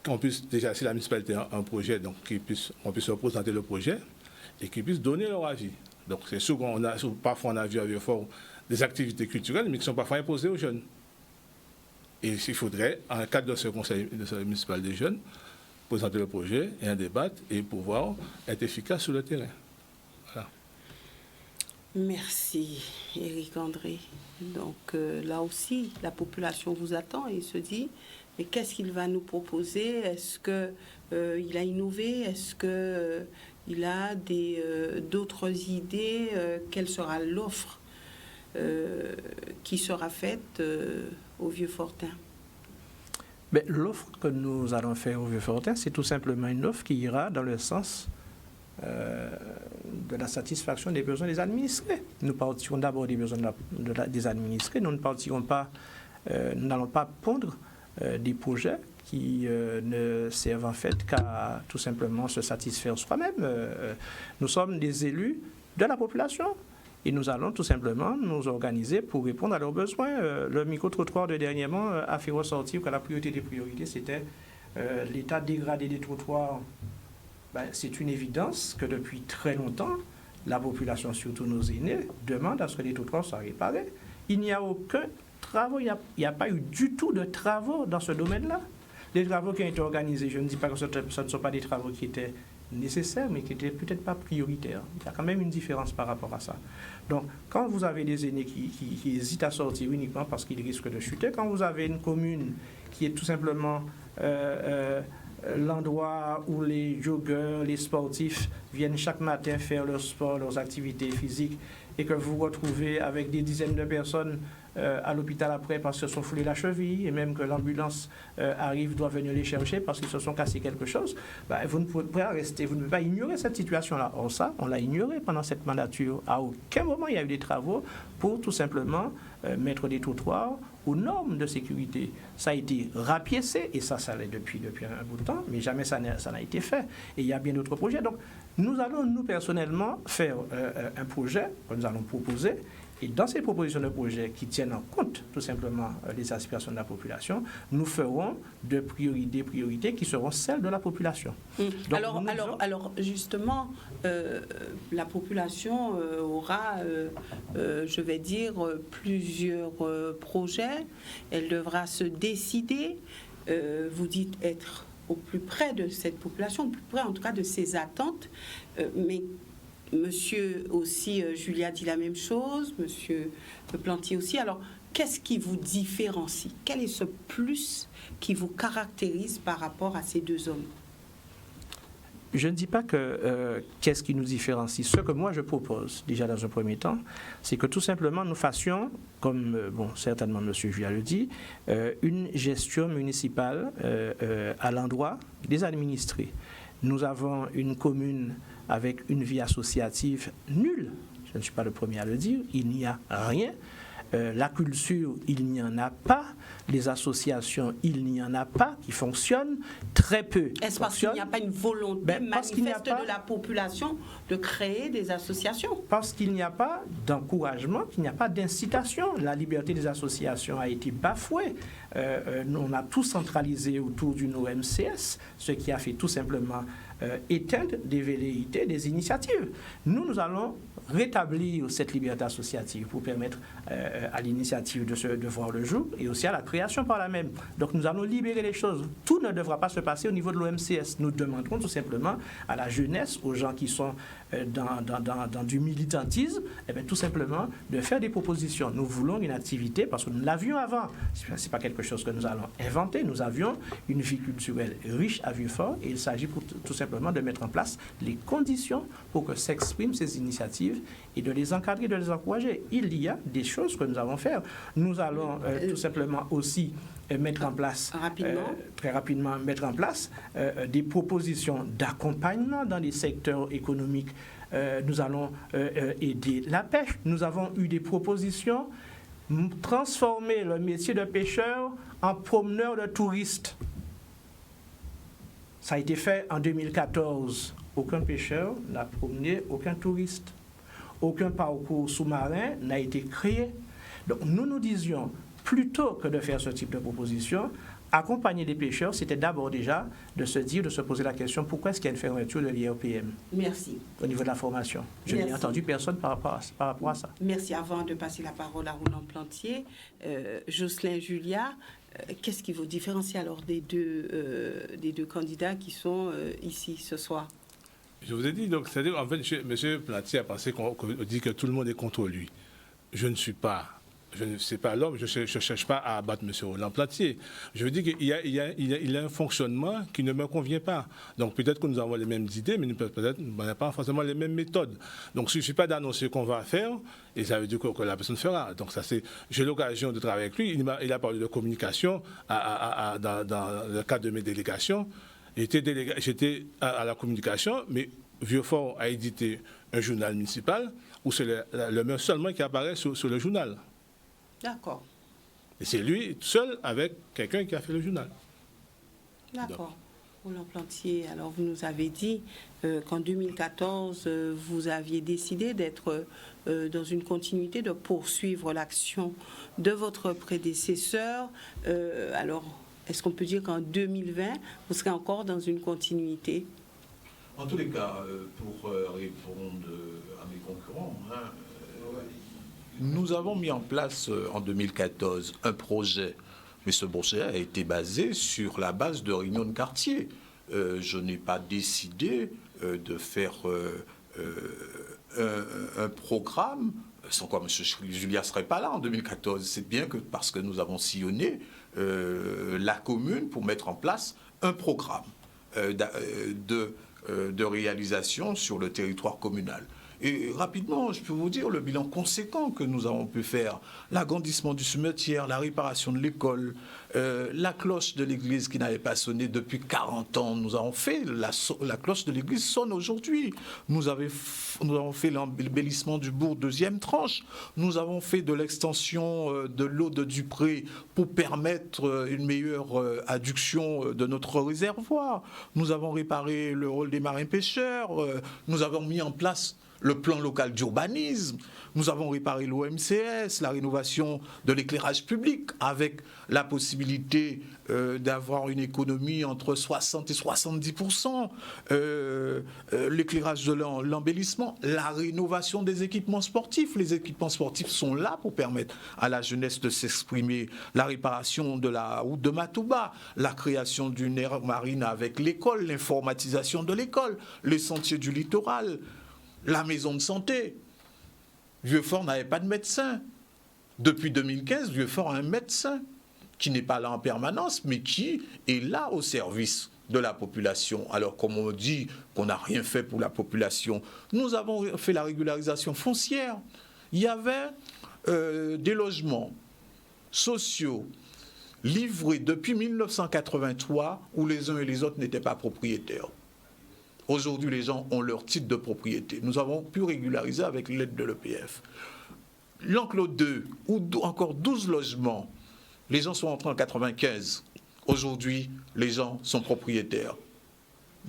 qu'on puisse, déjà, si la municipalité a un projet, donc qu'on puisse représenter le projet et qu'ils puissent donner leur avis. Donc c'est sûr parfois on a vu à Vieux-Fort des activités culturelles, mais qui sont parfois imposées aux jeunes. Et il faudrait, en cadre de ce conseil municipal des jeunes, présenter le projet et un débat et pouvoir être efficace sur le terrain. Voilà. Merci, Éric André. Donc là aussi, la population vous attend et se dit, Mais qu'est-ce qu'il va nous proposer? Est-ce qu'il a innové? Est-ce qu'il a d'autres idées? Quelle sera l'offre qui sera faite au Vieux-Fortin? Mais l'offre que nous allons faire au Vieux-Fortin, c'est tout simplement une offre qui ira dans le sens de la satisfaction des besoins des administrés. Nous partirons d'abord des besoins des administrés. Nous ne partirons pas, nous n'allons pas pondre des projets qui ne servent en fait qu'à tout simplement se satisfaire soi-même. Nous sommes des élus de la population. Et nous allons tout simplement nous organiser pour répondre à leurs besoins. Le micro-trottoir de dernièrement a fait ressortir que la priorité des priorités, c'était l'état dégradé des trottoirs. C'est une évidence que depuis très longtemps, la population, surtout nos aînés, demande à ce que les trottoirs soient réparés. Il n'y a aucun travaux, il n'y a pas eu du tout de travaux dans ce domaine-là. Les travaux qui ont été organisés, je ne dis pas que ce ne sont pas des travaux qui étaient nécessaires, mais qui n'étaient peut-être pas prioritaires. Il y a quand même une différence par rapport à ça. Donc, quand vous avez des aînés qui hésitent à sortir uniquement parce qu'ils risquent de chuter, quand vous avez une commune qui est tout simplement l'endroit où les joggeurs, les sportifs viennent chaque matin faire leur sport, leurs activités physiques, et que vous vous retrouvez avec des dizaines de personnes à l'hôpital après parce qu'ils se sont foulés la cheville, et même que l'ambulance arrive, doit venir les chercher parce qu'ils se sont cassés quelque chose, vous ne pouvez pas rester, vous ne pouvez pas ignorer cette situation-là. Or ça, on l'a ignoré pendant cette mandature. À aucun moment il y a eu des travaux pour tout simplement mettre des trottoirs aux normes de sécurité. Ça a été rapiécé, et ça l'est depuis un bout de temps, mais jamais ça n'a été fait. Et il y a bien d'autres projets. Donc, nous allons, nous, personnellement, faire un projet que nous allons proposer. Et dans ces propositions de projets qui tiennent en compte, tout simplement, les aspirations de la population, nous ferons des priorités qui seront celles de la population. Donc, alors, justement, la population aura, je vais dire, plusieurs projets. Elle devra se décider. Vous dites être au plus près de cette population, au plus près en tout cas de ses attentes, mais Monsieur aussi, Julia dit la même chose, Monsieur Plantier aussi. Alors, qu'est-ce qui vous différencie? Quel est ce plus qui vous caractérise par rapport à ces deux hommes? Je ne dis pas que qu'est-ce qui nous différencie. Ce que moi je propose, déjà dans un premier temps, c'est que tout simplement nous fassions, comme certainement M. Julia le dit, une gestion municipale à l'endroit des administrés. Nous avons une commune avec une vie associative nulle. Je ne suis pas le premier à le dire. Il n'y a rien. La culture, il n'y en a pas. Les associations, il n'y en a pas qui fonctionnent. Très peu. Est-ce parce qu'il n'y a pas une volonté manifeste de la population de créer des associations? Parce qu'il n'y a pas d'encouragement, qu'il n'y a pas d'incitation. La liberté des associations a été bafouée. On a tout centralisé autour d'une OMCS, ce qui a fait tout simplement éteindre des velléités, des initiatives. Nous allons rétablir cette liberté associative pour permettre à l'initiative de voir le jour et aussi à la création par la même. Donc nous allons libérer les choses. Tout ne devra pas se passer au niveau de l'OMCS. Nous demanderons tout simplement à la jeunesse, aux gens qui sont dans du militantisme, tout simplement de faire des propositions. Nous voulons une activité, parce que nous l'avions avant. Ce n'est pas quelque chose que nous allons inventer. Nous avions une vie culturelle riche à Vieux-Fort, et il s'agit tout simplement de mettre en place les conditions pour que s'expriment ces initiatives et de les encadrer, de les encourager. Il y a des choses que nous allons faire. Nous allons tout simplement aussi mettre en place, très rapidement, mettre en place des propositions d'accompagnement dans les secteurs économiques. Nous allons aider la pêche. Nous avons eu des propositions, transformer le métier de pêcheur en promeneur de touristes. Ça a été fait en 2014. Aucun pêcheur n'a promené aucun touriste. Aucun parcours sous-marin n'a été créé. Donc nous disions, plutôt que de faire ce type de proposition, accompagner les pêcheurs, c'était d'abord déjà de se poser la question, pourquoi est-ce qu'il y a une fermeture de l'IRPM? Merci. Au niveau de la formation. Je n'ai entendu personne par rapport à ça. Merci. Avant de passer la parole à Roland Plantier, Jocelyn, Julia, qu'est-ce qui vous différencie alors des deux candidats qui sont ici ce soir? Je vous ai dit, donc, c'est-à-dire, en fait, M. Plantier a pensé qu'on dit que tout le monde est contre lui. Je ne suis pas je ne sais pas l'homme, je ne cherche pas à abattre M. Roland Plantier. Je veux dire qu'il y a un fonctionnement qui ne me convient pas. Donc peut-être que nous avons les mêmes idées, mais peut-être nous n'avons pas forcément les mêmes méthodes. Donc il ne suffit pas d'annoncer qu'on va faire, et ça veut dire que la personne fera. Donc ça, j'ai l'occasion de travailler avec lui. Il a parlé de communication dans le cadre de mes délégations. J'étais à la communication, mais Vieux-Fort a édité un journal municipal où c'est le maire seulement qui apparaît sur le journal. D'accord. Et c'est lui seul avec quelqu'un qui a fait le journal. D'accord. Roland Plantier, alors vous nous avez dit qu'en 2014, vous aviez décidé d'être dans une continuité, de poursuivre l'action de votre prédécesseur. Alors, est-ce qu'on peut dire qu'en 2020, vous serez encore dans une continuité? En tous les cas, pour répondre à mes concurrents, nous avons mis en place en 2014 un projet, mais ce projet a été basé sur la base de réunions de quartier. Je n'ai pas décidé de faire un programme, sans quoi M. Julia ne serait pas là en 2014. C'est bien que parce que nous avons sillonné la commune pour mettre en place un programme de réalisation sur le territoire communal. Et rapidement, je peux vous dire le bilan conséquent que nous avons pu faire. L'agrandissement du cimetière, la réparation de l'école, la cloche de l'église qui n'avait pas sonné depuis 40 ans. Nous avons fait, la cloche de l'église sonne aujourd'hui. Nous avons fait l'embellissement du bourg deuxième tranche. Nous avons fait de l'extension de l'eau de Dupré pour permettre une meilleure adduction de notre réservoir. Nous avons réparé le rôle des marins-pêcheurs. Nous avons mis en place le plan local d'urbanisme, nous avons réparé l'OMCS, la rénovation de l'éclairage public avec la possibilité d'avoir une économie entre 60 et 70%, l'éclairage de l'embellissement, la rénovation des équipements sportifs. Les équipements sportifs sont là pour permettre à la jeunesse de s'exprimer, la réparation de la route de Matouba, la création d'une aire marine avec l'école, l'informatisation de l'école, les sentiers du littoral, la maison de santé. Vieux-Fort n'avait pas de médecin. Depuis 2015, Vieux-Fort a un médecin qui n'est pas là en permanence, mais qui est là au service de la population. Alors, comme on dit qu'on n'a rien fait pour la population, nous avons fait la régularisation foncière. Il y avait des logements sociaux livrés depuis 1983 où les uns et les autres n'étaient pas propriétaires. Aujourd'hui, les gens ont leur titre de propriété. Nous avons pu régulariser avec l'aide de l'EPF. L'enclos 2, ou encore 12 logements, les gens sont entrés en 95. Aujourd'hui, les gens sont propriétaires.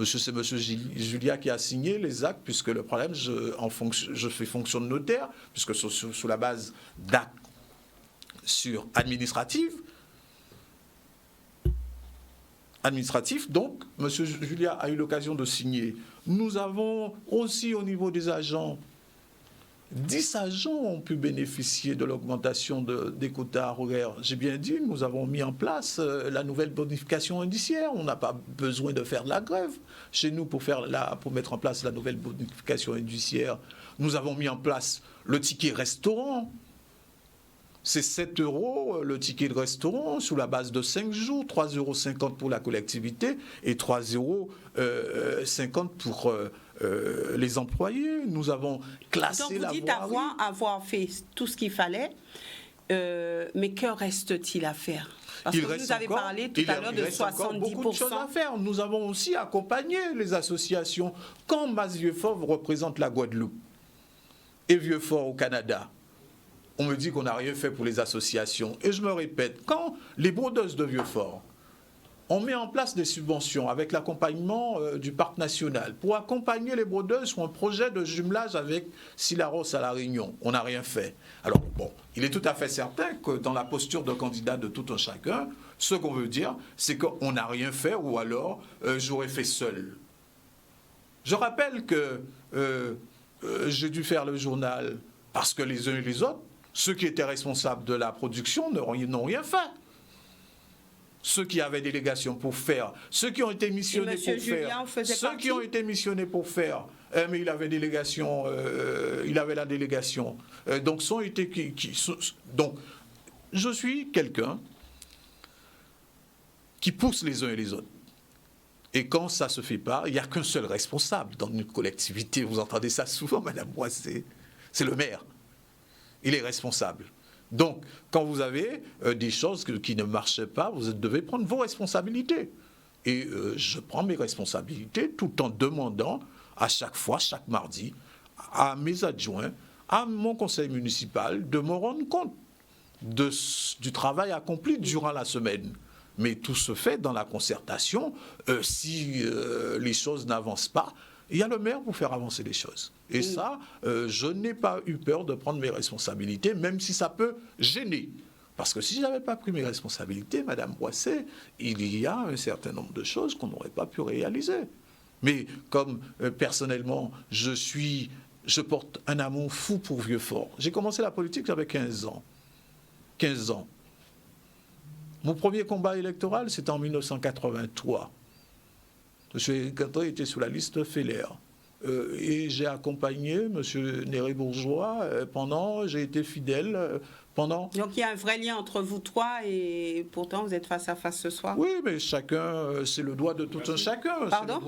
C'est M. Julia qui a signé les actes, puisque le problème, je fais fonction de notaire, puisque sous la base d'actes administratifs, donc M. Julia a eu l'occasion de signer. Nous avons aussi au niveau des agents, 10 agents ont pu bénéficier de l'augmentation des quotas horaires. J'ai bien dit, nous avons mis en place la nouvelle bonification indiciaire. On n'a pas besoin de faire de la grève chez nous pour mettre en place la nouvelle bonification indiciaire. Nous avons mis en place le ticket restaurant. C'est 7 € le ticket de restaurant sous la base de 5 jours, 3,50 € pour la collectivité et 3,50 € pour les employés. Nous avons classé la voirie. Donc vous dites avoir fait tout ce qu'il fallait, mais que reste-t-il à faire? Parce que vous avez parlé tout à l'heure de 70%. Beaucoup de choses à faire. Nous avons aussi accompagné les associations. Quand Vieux-Fort représente la Guadeloupe et Vieux-Fort au Canada, on me dit qu'on n'a rien fait pour les associations. Et je me répète, quand les brodeuses de Vieux-Fort, on met en place des subventions avec l'accompagnement du Parc national pour accompagner les brodeuses sur un projet de jumelage avec Silaros à La Réunion. On n'a rien fait. Alors, bon, il est tout à fait certain que dans la posture de candidat de tout un chacun, ce qu'on veut dire, c'est qu'on n'a rien fait ou alors j'aurais fait seul. Je rappelle que j'ai dû faire le journal parce que les uns et les autres, ceux qui étaient responsables de la production n'ont rien fait. Ceux qui avaient délégation pour faire, ceux qui ont été missionnés pour faire, ceux qui ont été missionnés pour faire mais il avait délégation, il avait la délégation. Donc, donc, je suis quelqu'un qui pousse les uns et les autres. Et quand ça ne se fait pas, il n'y a qu'un seul responsable dans une collectivité. Vous entendez ça souvent, Madame Boissé, c'est le maire. Il est responsable. Donc, quand vous avez des choses qui ne marchent pas, vous devez prendre vos responsabilités. Et je prends mes responsabilités tout en demandant à chaque fois, chaque mardi, à mes adjoints, à mon conseil municipal, de me rendre compte du travail accompli durant la semaine. Mais tout se fait dans la concertation. Si les choses n'avancent pas, il y a le maire pour faire avancer les choses. Et ça, je n'ai pas eu peur de prendre mes responsabilités, même si ça peut gêner. Parce que si je n'avais pas pris mes responsabilités, Madame Boissé, il y a un certain nombre de choses qu'on n'aurait pas pu réaliser. Mais comme personnellement, je porte un amour fou pour Vieux-Fort. J'ai commencé la politique, j'avais 15 ans. 15 ans. Mon premier combat électoral, c'était en 1983. M. Canton était sous la liste Feller. Et j'ai accompagné M. Néré-Bourgeois j'ai été fidèle pendant... Donc il y a un vrai lien entre vous trois et pourtant vous êtes face à face ce soir. Oui, mais chacun, c'est le doigt de tout un chacun. Pardon ?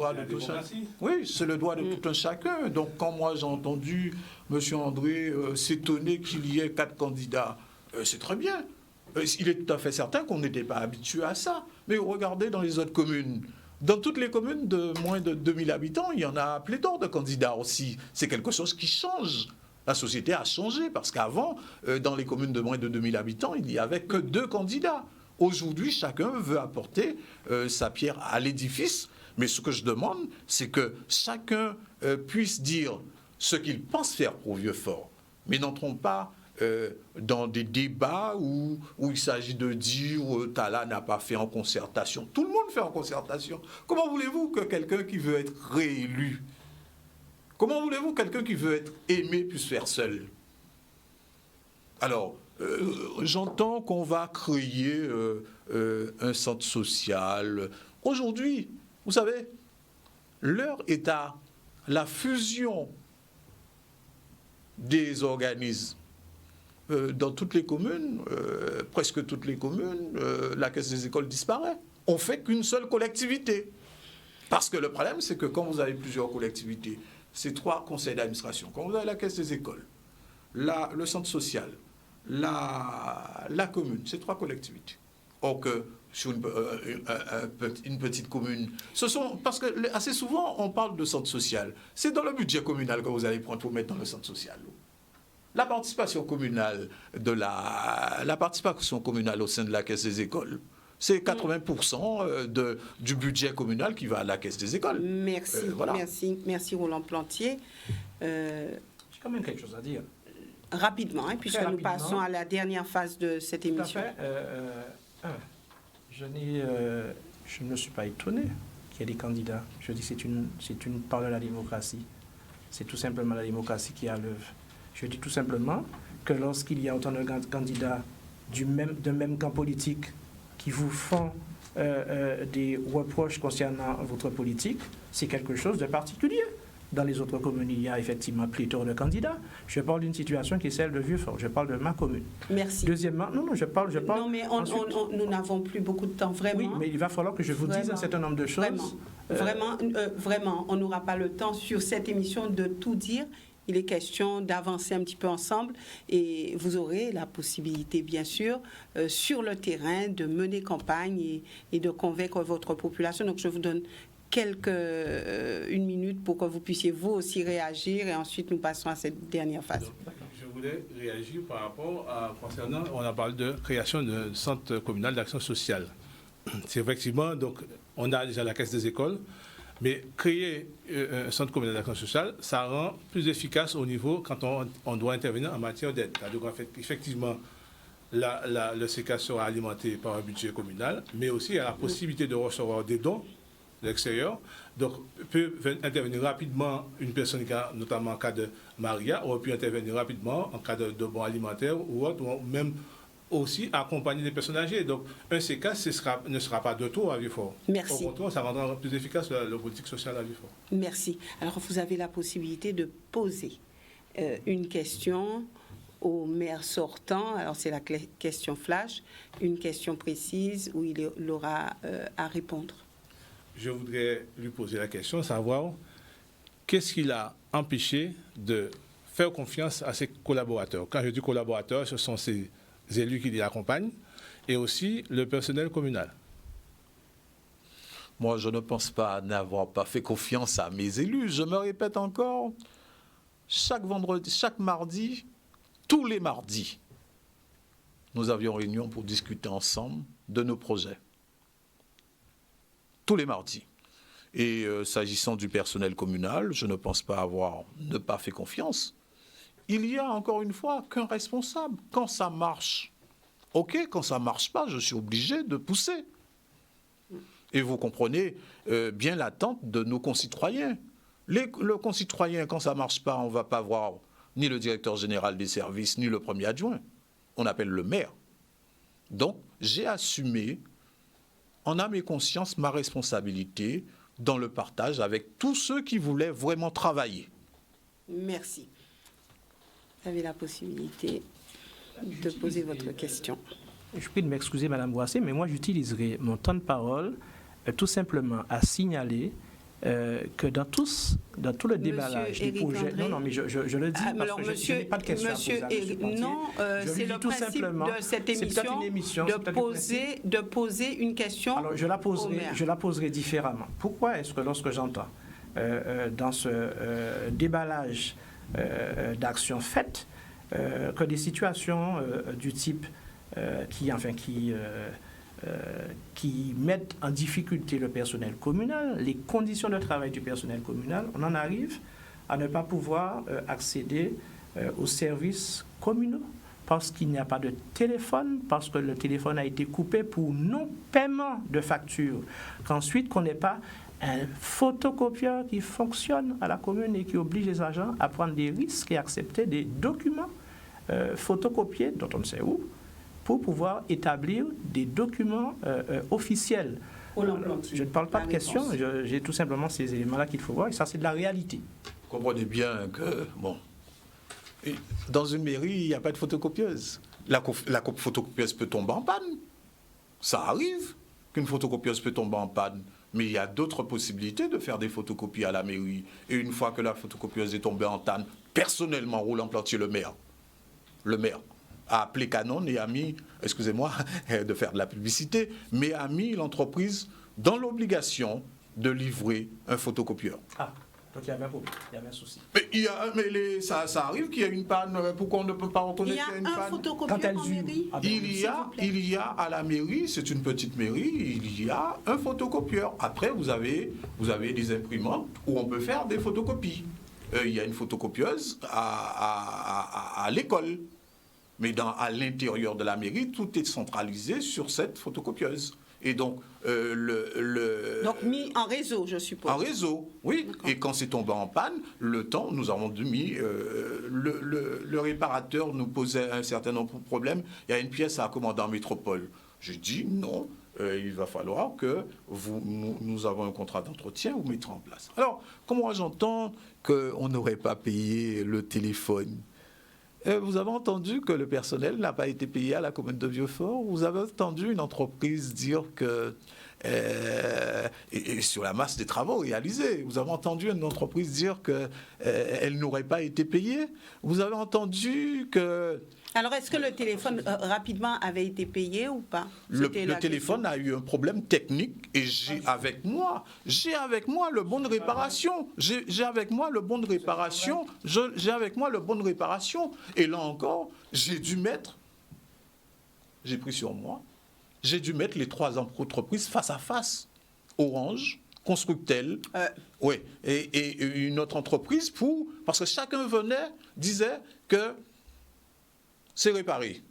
Oui, c'est le doigt de tout un chacun. Donc quand moi j'ai entendu M. André s'étonner qu'il y ait 4 candidats, c'est très bien. Il est tout à fait certain qu'on n'était pas habitué à ça. Mais regardez dans les autres communes. Dans toutes les communes de moins de 2000 habitants, il y en a pléthore de candidats aussi. C'est quelque chose qui change. La société a changé parce qu'avant, dans les communes de moins de 2000 habitants, il n'y avait que 2 candidats. Aujourd'hui, chacun veut apporter sa pierre à l'édifice. Mais ce que je demande, c'est que chacun puisse dire ce qu'il pense faire pour Vieux-Fort. Mais n'entrons pas dans des débats où il s'agit de dire Talla n'a pas fait en concertation. Tout le monde fait en concertation. Comment voulez-vous que quelqu'un qui veut être réélu, comment voulez-vous que quelqu'un qui veut être aimé puisse faire seul? Alors, j'entends qu'on va créer un centre social. Aujourd'hui, vous savez, l'heure est à la fusion des organismes. Dans toutes les communes, presque toutes les communes, la caisse des écoles disparaît. On ne fait qu'une seule collectivité. Parce que le problème, c'est que quand vous avez plusieurs collectivités, c'est 3 conseils d'administration. Quand vous avez la caisse des écoles, le centre social, la commune, c'est 3 collectivités. Or que sur une petite commune, parce que assez souvent, on parle de centre social. C'est dans le budget communal que vous allez prendre pour mettre dans le centre social. La participation communale la participation communale au sein de la caisse des écoles, c'est 80% du budget communal qui va à la caisse des écoles. Merci, voilà. merci Roland Plantier. J'ai quand même quelque chose à dire. Rapidement, puisque nous passons à la dernière phase de cette émission. Je ne me suis pas étonné qu'il y ait des candidats. Je dis que c'est une part de la démocratie. C'est tout simplement la démocratie qui est à l'œuvre. Je dis tout simplement que lorsqu'il y a autant de candidats d'un même camp politique qui vous font des reproches concernant votre politique, c'est quelque chose de particulier. Dans les autres communes, il y a effectivement pléthore de candidats. Je parle d'une situation qui est celle de Vieux-Fort. Je parle de ma commune. Merci. Deuxièmement, je parle. Non, mais nous n'avons plus beaucoup de temps, vraiment. Oui, mais il va falloir que je vous dise un certain nombre de choses. Vraiment, on n'aura pas le temps sur cette émission de tout dire. Il est question d'avancer un petit peu ensemble et vous aurez la possibilité, bien sûr, sur le terrain, de mener campagne et de convaincre votre population. Donc, je vous donne une minute pour que vous puissiez vous aussi réagir et ensuite nous passons à cette dernière phase. Je voulais réagir par rapport concernant, on a parlé de création d'un centre communal d'action sociale. C'est effectivement, donc, on a déjà la caisse des écoles, mais créer un centre communal d'action sociale, ça rend plus efficace au niveau quand on doit intervenir en matière d'aide. Donc, en fait, effectivement, le CK sera alimenté par un budget communal, mais aussi il y a la possibilité de recevoir des dons de l'extérieur. Donc, peut intervenir rapidement une personne, notamment en cas de Maria, aurait pu intervenir rapidement en cas de bons alimentaires ou autre, ou même aussi accompagner les personnes âgées. Donc, un CK ne sera pas de trop à Vieux-Fort. Merci. Au contraire, ça rendra plus efficace la politique sociale à Vieux-Fort. Merci. Alors, vous avez la possibilité de poser une question au maire sortant. Alors, c'est la question flash, une question précise où il aura à répondre. Je voudrais lui poser la question, savoir qu'est-ce qui l'a empêché de faire confiance à ses collaborateurs. Quand je dis collaborateurs, ce sont ces élus qui les accompagnent et aussi le personnel communal. Moi, je ne pense pas n'avoir pas fait confiance à mes élus. Je me répète encore, chaque vendredi, chaque mardi, tous les mardis, nous avions réunion pour discuter ensemble de nos projets. Tous les mardis. Et s'agissant du personnel communal, je ne pense pas ne pas fait confiance. Il y a encore une fois qu'un responsable. Quand ça marche, ok, quand ça ne marche pas, je suis obligé de pousser. Et vous comprenez bien l'attente de nos concitoyens. Le concitoyen, quand ça ne marche pas, on ne va pas voir ni le directeur général des services, ni le premier adjoint. On appelle le maire. Donc, j'ai assumé, en âme et conscience, ma responsabilité dans le partage avec tous ceux qui voulaient vraiment travailler. Merci. Vous avez la possibilité de poser votre question. Je prie de m'excuser, Madame Boissé, mais moi j'utiliserai mon temps de parole tout simplement à signaler que dans tout le déballage des projets... Non, mais je le dis parce que je n'ai pas de question à poser à M. Non, c'est le principe de cette émission, de poser une question. Alors, je la poserai différemment. Pourquoi est-ce que lorsque j'entends dans ce déballage d'actions faites, que des situations du type qui mettent en difficulté le personnel communal, les conditions de travail du personnel communal, on en arrive à ne pas pouvoir accéder aux services communaux parce qu'il n'y a pas de téléphone, parce que le téléphone a été coupé pour non-paiement de facture, qu'ensuite qu'on n'ait pas un photocopieur qui fonctionne à la commune et qui oblige les agents à prendre des risques et accepter des documents photocopiés, dont on ne sait où, pour pouvoir établir des documents officiels. Je ne parle pas de questions, j'ai tout simplement ces éléments-là qu'il faut voir, et ça c'est de la réalité. Vous comprenez bien que, dans une mairie, il n'y a pas de photocopieuse. La photocopieuse peut tomber en panne. Ça arrive qu'une photocopieuse peut tomber en panne. Mais il y a d'autres possibilités de faire des photocopies à la mairie. Et une fois que la photocopieuse est tombée en panne, personnellement, Roland Plantier, le maire, a appelé Canon et a mis, excusez-moi de faire de la publicité, mais a mis l'entreprise dans l'obligation de livrer un photocopieur. Ah, donc il y avait un problème, il y avait un souci. Mais ça arrive qu'il y a une panne. Pourquoi on ne peut pas reconnaître qu'il y a une panne? Il y a un photocopieur en mairie? Il y a à la mairie, c'est une petite mairie, il y a un photocopieur. Après, vous avez des imprimantes où on peut faire des photocopies. Il y a une photocopieuse à l'école. Mais à l'intérieur de la mairie, tout est centralisé sur cette photocopieuse. Et donc, Donc, mis en réseau, je suppose. En réseau, oui. Et quand c'est tombé en panne, nous avons mis... le réparateur nous posait un certain nombre de problèmes. Il y a une pièce à commander en métropole. J'ai dit non, il va falloir que nous avons un contrat d'entretien, vous mettrez en place. Alors, comment j'entends qu'on n'aurait pas payé le téléphone? Vous avez entendu que le personnel n'a pas été payé à la commune de Vieux-Fort. Vous avez entendu une entreprise dire que, et sur la masse des travaux réalisés, vous avez entendu une entreprise dire qu'elle n'aurait pas été payée. Vous avez entendu que... Alors, est-ce que le téléphone, rapidement, avait été payé ou pas? Le téléphone a eu un problème technique et j'ai avec moi le bon de réparation. J'ai avec moi le bon de réparation. Et là encore, j'ai pris sur moi, j'ai dû mettre les 3 entreprises face à face. Orange, Constructel, oui, et une autre entreprise parce que chacun disait que c'est réparé.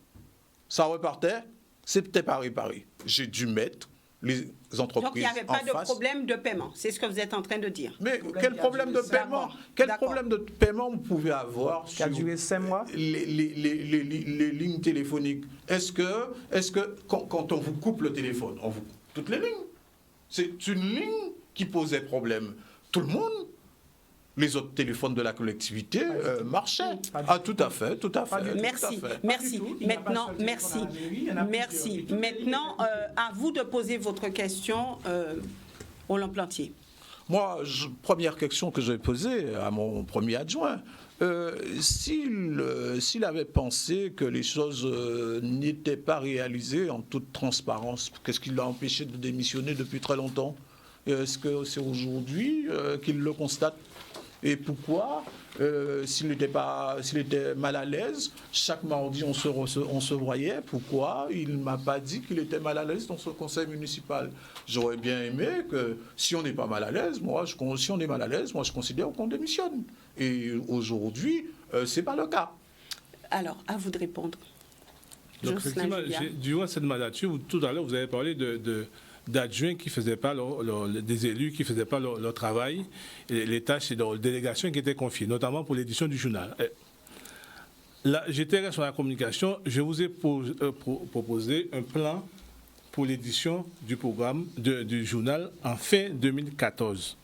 Ça repartait, c'était pas réparé. J'ai dû mettre les entreprises. Donc il n'y avait pas en de face. problème de paiement, c'est ce que vous êtes en train de dire. Mais quel problème de paiement? Quel problème de paiement vous pouvez avoir Qui a duré 5 mois? les lignes téléphoniques? Est-ce que quand on vous coupe le téléphone, on vous coupe toutes les lignes? C'est une ligne qui posait problème. Tout le monde, les autres téléphones de la collectivité marchaient. Ah, tout à fait, tout à fait. Merci, tout à fait. merci. Maintenant, merci. Merci. Maintenant, à vous de poser votre question, Roland Plantier. Moi, première question que je vais poser à mon premier adjoint, s'il avait pensé que les choses n'étaient pas réalisées en toute transparence, qu'est-ce qui l'a empêché de démissionner depuis très longtemps? Est-ce que c'est aujourd'hui qu'il le constate? Et pourquoi, s'il était mal à l'aise, chaque mardi on se voyait, pourquoi il ne m'a pas dit qu'il était mal à l'aise dans ce conseil municipal? J'aurais bien aimé que, si on n'est pas mal à l'aise, si on est mal à l'aise, moi je considère qu'on démissionne. Et aujourd'hui, ce n'est pas le cas. Alors, à vous de répondre. Donc, effectivement, durant cette mandature, tout à l'heure, vous avez parlé d'adjoints qui ne faisaient pas des élus qui ne faisaient pas leur travail, et les tâches et les délégations qui étaient confiées, notamment pour l'édition du journal. Là, j'étais sur la communication, je vous ai proposé un plan pour l'édition du programme du journal en fin 2014.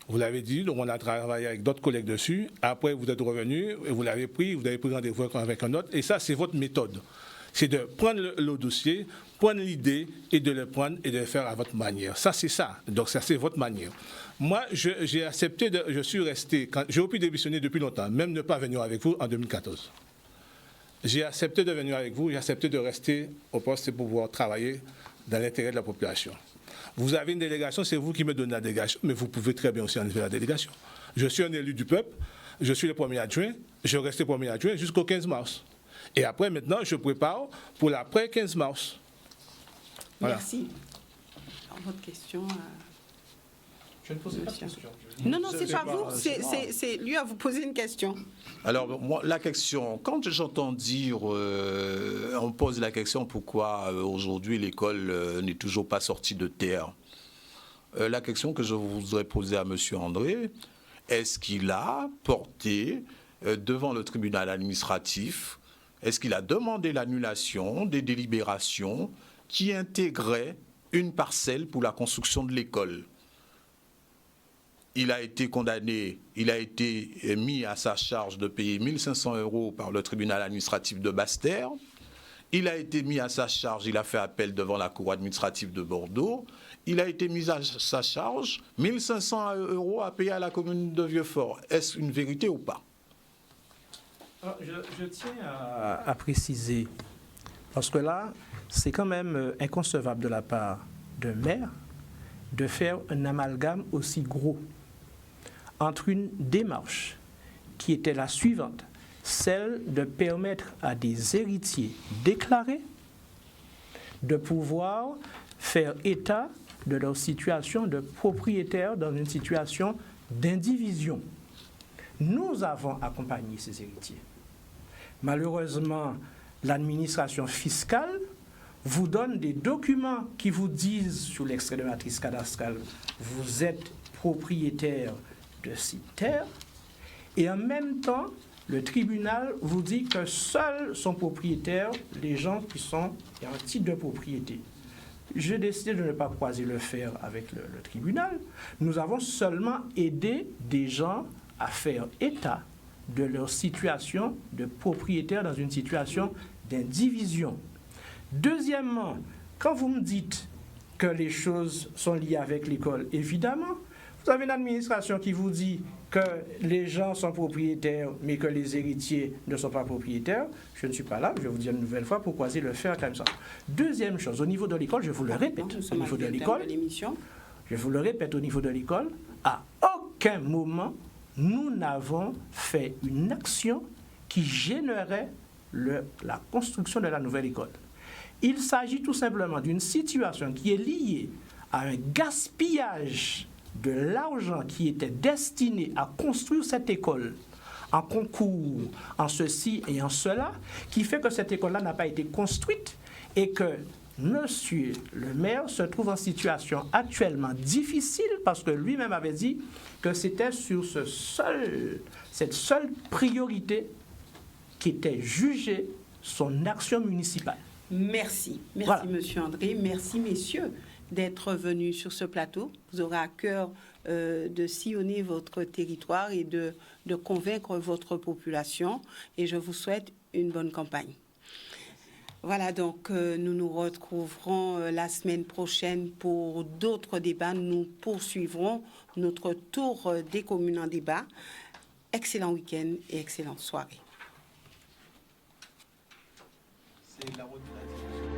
Vous l'avez dit, donc on a travaillé avec d'autres collègues dessus. Après, vous êtes revenu, vous l'avez pris, vous avez pris rendez-vous avec un autre. Et ça, c'est votre méthode. C'est de prendre le dossier, prendre l'idée et de le prendre et de le faire à votre manière. Ça, c'est ça. Donc, ça, c'est votre manière. Moi, j'ai accepté, je suis resté, j'ai pu démissionner depuis longtemps, même ne pas venir avec vous en 2014. J'ai accepté de venir avec vous, j'ai accepté de rester au poste pour pouvoir travailler dans l'intérêt de la population. Vous avez une délégation, c'est vous qui me donnez la délégation, mais vous pouvez très bien aussi enlever la délégation. Je suis un élu du peuple, je suis le premier adjoint, je reste le premier adjoint jusqu'au 15 mars. Et après, maintenant, je prépare pour l'après 15 mars. Voilà. Merci. Alors, votre question. Je ne pose pas de question. Non, c'est pas vous, c'est lui à vous poser une question. Alors, moi, la question, quand j'entends dire, on pose la question pourquoi aujourd'hui l'école n'est toujours pas sortie de terre. La question que je voudrais poser à M. André, est-ce qu'il a porté devant le tribunal administratif, est-ce qu'il a demandé l'annulation des délibérations qui intégraient une parcelle pour la construction de l'école? Il a été condamné, il a été mis à sa charge de payer 1 500 € par le tribunal administratif de Basse-Terre. Il a été mis à sa charge, il a fait appel devant la cour administrative de Bordeaux. Il a été mis à sa charge 1 500 € à payer à la commune de Vieux-Fort. Est-ce une vérité ou pas? Alors, je tiens à préciser, parce que là, c'est quand même inconcevable de la part d'un maire de faire un amalgame aussi gros entre une démarche qui était la suivante, celle de permettre à des héritiers déclarés de pouvoir faire état de leur situation de propriétaire dans une situation d'indivision. Nous avons accompagné ces héritiers. Malheureusement, l'administration fiscale vous donne des documents qui vous disent, sur l'extrait de matrice cadastrale, vous êtes propriétaire de cette terre, et en même temps, le tribunal vous dit que seuls sont propriétaires les gens qui sont en titre de propriété. J'ai décidé de ne pas croiser le fer avec le tribunal. Nous avons seulement aidé des gens à faire état de leur situation de propriétaire dans une situation d'indivision. Deuxièmement, quand vous me dites que les choses sont liées avec l'école, évidemment, vous avez une administration qui vous dit que les gens sont propriétaires, mais que les héritiers ne sont pas propriétaires. Je ne suis pas là, je vais vous dire une nouvelle fois pour croiser le fer avec l'administration. Deuxième chose, au niveau de l'école, je vous le répète, au niveau de l'école, je vous le répète, au niveau de l'école, à aucun moment, nous n'avons fait une action qui générait la construction de la nouvelle école. Il s'agit tout simplement d'une situation qui est liée à un gaspillage de l'argent qui était destiné à construire cette école en concours, en ceci et en cela, qui fait que cette école-là n'a pas été construite et que Monsieur le maire se trouve en situation actuellement difficile parce que lui-même avait dit que c'était sur cette seule priorité qui était jugée son action municipale. Merci. Merci, Voilà. Monsieur André. Merci, messieurs, d'être venus sur ce plateau. Vous aurez à cœur de sillonner votre territoire et de convaincre votre population. Et je vous souhaite une bonne campagne. Voilà, donc nous nous retrouverons la semaine prochaine pour d'autres débats. Nous poursuivrons notre tour des communes en débat. Excellent week-end et excellente soirée. C'est la route de la discussion.